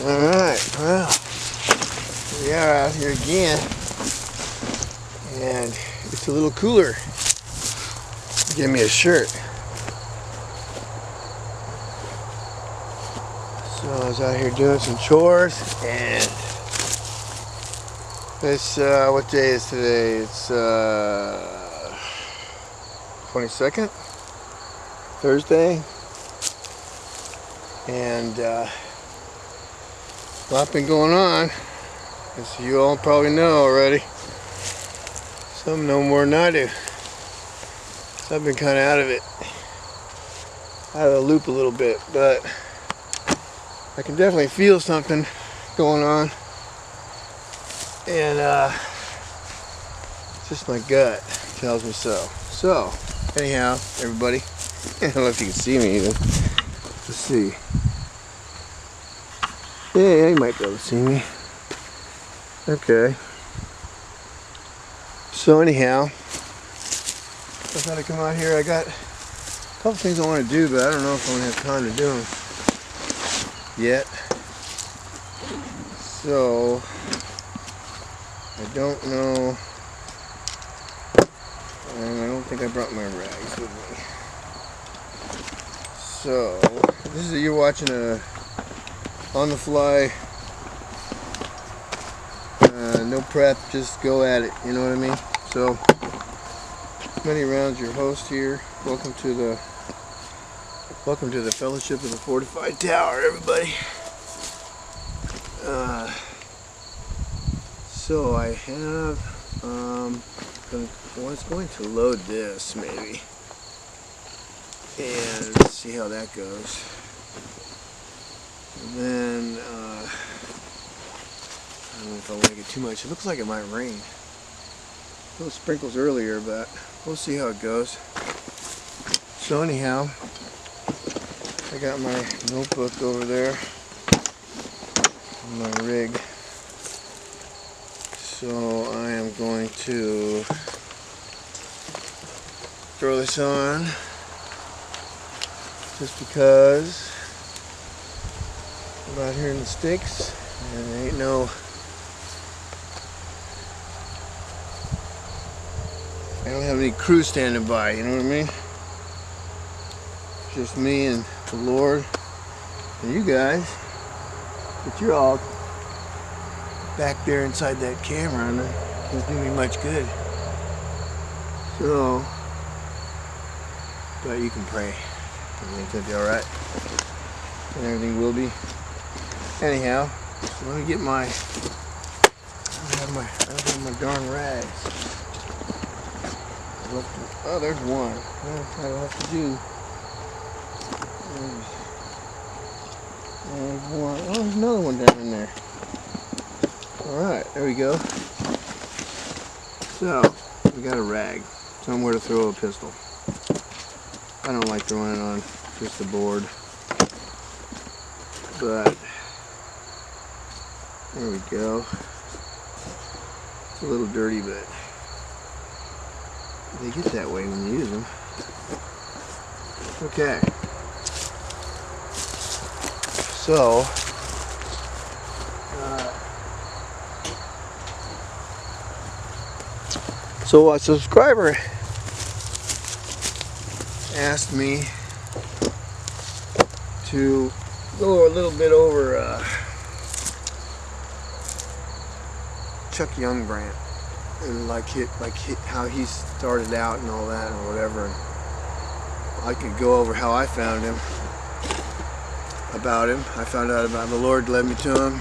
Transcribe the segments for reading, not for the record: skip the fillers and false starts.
Alright, well, we are out here again, and it's a little cooler. Give me a shirt. So I was out here doing some chores, and this, what day is today? It's 22nd, Thursday, and a lot been going on, as you all probably know already. Some know more than I do. So I've been kind of out of the loop a little bit, but I can definitely feel something going on, and just my gut tells me so. So anyhow, everybody, I don't know if you can see me even. Let's see. Yeah, you might be able to see me. Okay. So anyhow, I thought I'd come out here. I got a couple things I want to do, but I don't know if I'm going to have time to do them yet. So I don't know. And I don't think I brought my rags with me. So this is, you're watching a on the fly, no prep, just go at it, you know what I mean? So many rounds, your host here. Welcome to the Fellowship of the Fortified Tower, everybody. So I have I was going to load this maybe, and let's see how that goes. And then I don't know if I want to get too much. It looks like it might rain. Little sprinkles earlier, but we'll see how it goes. So anyhow, I got my notebook over there, my rig. So I am going to throw this on just because I'm out here in the sticks and there ain't no, I don't have any crew standing by, you know what I mean? Just me and the Lord and you guys, but you're all back there inside that camera and it doesn't do me much good. So, but you can pray. Everything's gonna be alright. And everything will be. Anyhow, so let me get my, I don't have my darn rags. Oh, there's one. Well, I'll have to do. There's one. Oh, there's another one down in there. Alright, there we go. So, we got a rag. Somewhere to throw a pistol. I don't like throwing it on just the board. But, there we go. It's a little dirty, but they get that way when you use them. Okay. So, so a subscriber asked me to go a little bit over Chuck Youngbrandt and how he started out and all that and whatever. I could go over how I found him, about him. I found out about the Lord led me to him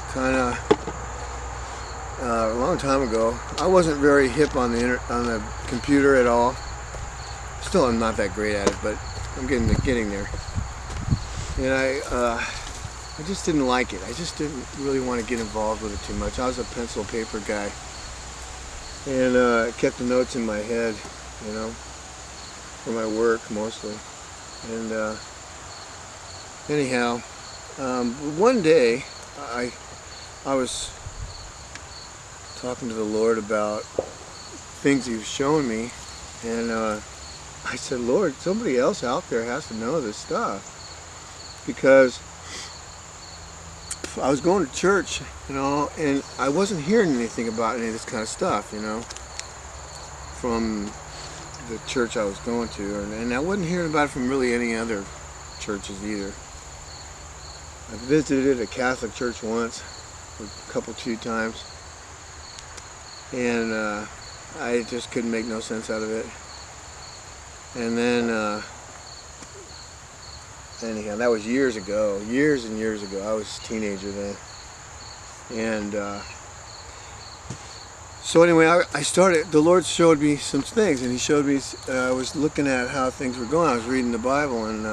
kind of a long time ago. I wasn't very hip on the computer at all. Still, I'm not that great at it, but I'm getting there. And I just didn't like it. I just didn't really want to get involved with it too much. I was a pencil paper guy, and I kept the notes in my head, you know, for my work mostly. And anyhow, one day I was talking to the Lord about things He was showing me, and I said, Lord, somebody else out there has to know this stuff, because I was going to church, and I wasn't hearing anything about any of this kind of stuff, from the church I was going to, and I wasn't hearing about it from really any other churches either. I visited a Catholic church once, two times, and I just couldn't make no sense out of it. And then, anyhow, that was years and years ago. I was a teenager then. And so anyway, the Lord showed me some things, and He showed me, I was looking at how things were going. I was reading the Bible, and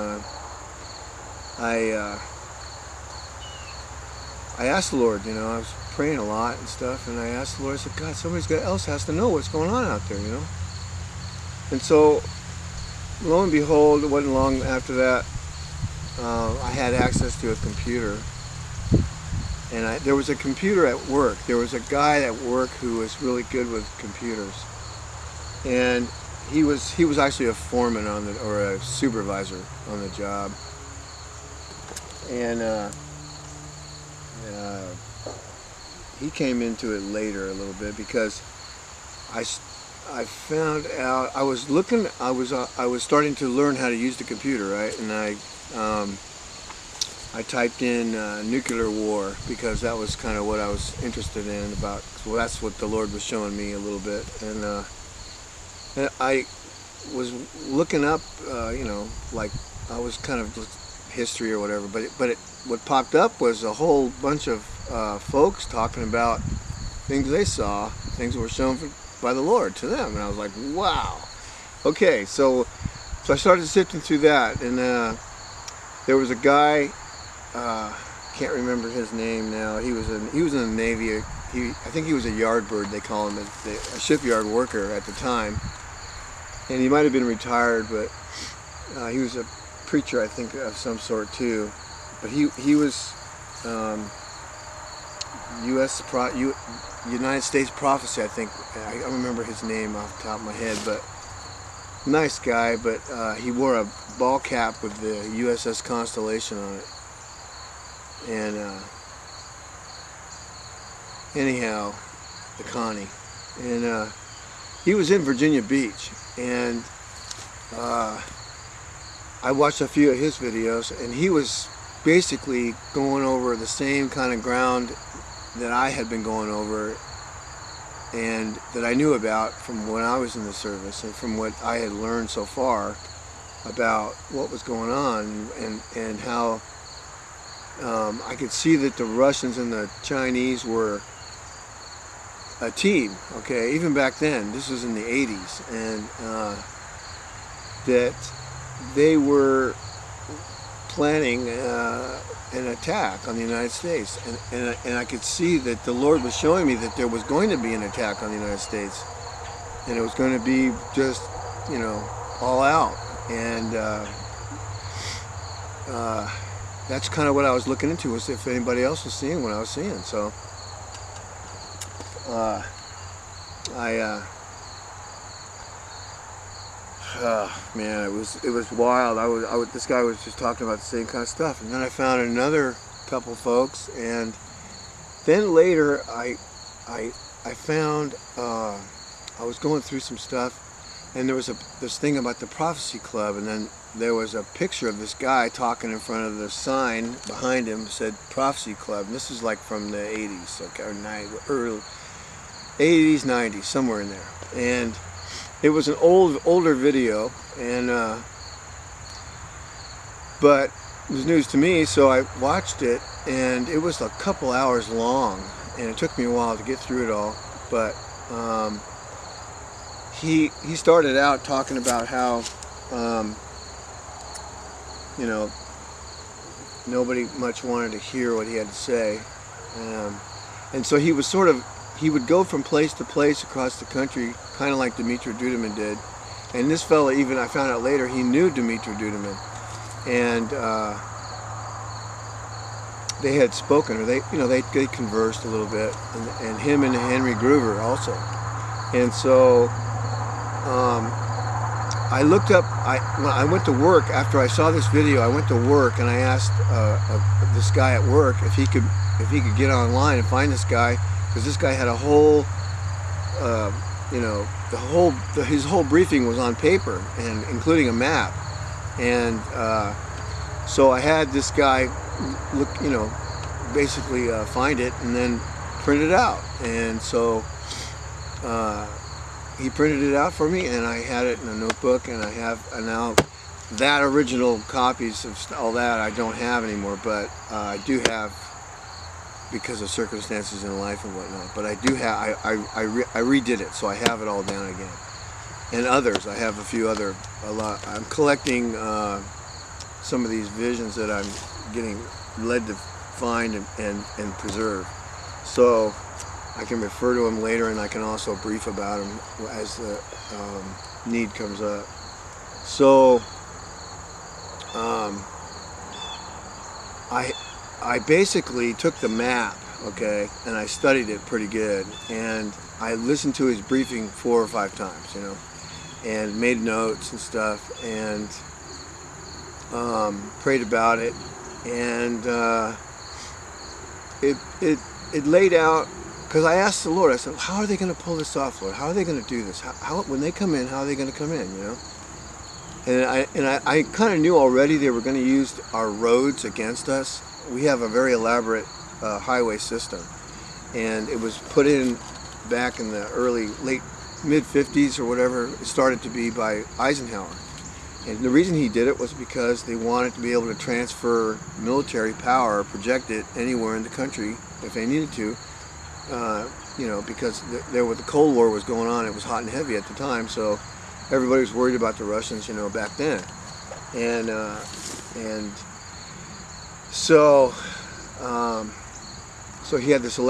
I asked the Lord, I was praying a lot and stuff, and I asked the Lord, I said, God, somebody else has to know what's going on out there, And so, lo and behold, it wasn't long after that, I had access to a computer, and there was a computer at work. There was a guy at work who was really good with computers, and he was actually a foreman or a supervisor on the job, and he came into it later a little bit because I found out I was starting to learn how to use the computer, right? And I typed in nuclear war because that was kind of what I was interested in about. Well, that's what the Lord was showing me a little bit, and I was looking up, like I was kind of history or whatever. But what popped up was a whole bunch of folks talking about things they saw, things that were shown by the Lord to them, and I was like, wow. Okay, so I started sifting through that, and there was a guy, can't remember his name now. He was in the Navy. I think he was a yardbird, they call him, a shipyard worker at the time, and he might have been retired, but he was a preacher, I think, of some sort too. But he was United States Prophecy, I think. I don't remember his name off the top of my head, but nice guy. But he wore a ball cap with the USS Constellation on it. And anyhow, the Connie. And he was in Virginia Beach, and I watched a few of his videos, and he was basically going over the same kind of ground that I had been going over and that I knew about from when I was in the service and from what I had learned so far about what was going on, and how I could see that the Russians and the Chinese were a team, okay, even back then. This was in the 80s, and that they were planning an attack on the United States, and I could see that the Lord was showing me that there was going to be an attack on the United States, and it was going to be just, all out, and that's kind of what I was looking into, was if anybody else was seeing what I was seeing. So man, it was wild. This guy was just talking about the same kind of stuff, and then I found another couple folks, and then later I found I was going through some stuff, and there was this thing about the Prophecy Club, and then there was a picture of this guy talking in front of the sign behind him, said Prophecy Club, and this is like from the 80s, okay, or early 80s, 90s, somewhere in there, and it was an older video, and but it was news to me, so I watched it, and it was a couple hours long, and it took me a while to get through it all. But he started out talking about how nobody much wanted to hear what he had to say, and so he would go from place to place across the country, kind of like Dimitri Duduman did. And this fella, even I found out later, he knew Dimitri Duduman, and they had spoken, or they conversed a little bit, and him and Henry Groover also. And so I looked up, when I went to work after I saw this video. I went to work and I asked this guy at work if he could get online and find this guy, because this guy had a whole, you know, his whole briefing was on paper, and including a map. And so I had this guy look, you know, basically find it and then print it out. And so he printed it out for me, and I had it in a notebook, and I have now that original copies of all that I don't have anymore, but I do have, because of circumstances in life and whatnot. But I do have, I redid it, so I have it all down again. And others, I have a lot. I'm collecting some of these visions that I'm getting led to find and preserve. So I can refer to them later, and I can also brief about them as the need comes up. So I basically took the map, okay, and I studied it pretty good, and I listened to his briefing 4 or 5 times, you know, and made notes and stuff, and prayed about it, and it laid out. Because I asked the Lord, I said, how are they going to pull this off, Lord? How are they going to do this? How when they come in, how are they going to come in, you know? And I kind of knew already they were going to use our roads against us. We have a very elaborate highway system, and it was put in back in the late mid-50s or whatever. It started to be by Eisenhower. And the reason he did it was because they wanted to be able to transfer military power, project it anywhere in the country if they needed to. You know, because the Cold War was going on. It was hot and heavy at the time, so everybody was worried about the Russians, you know, back then. And so he had this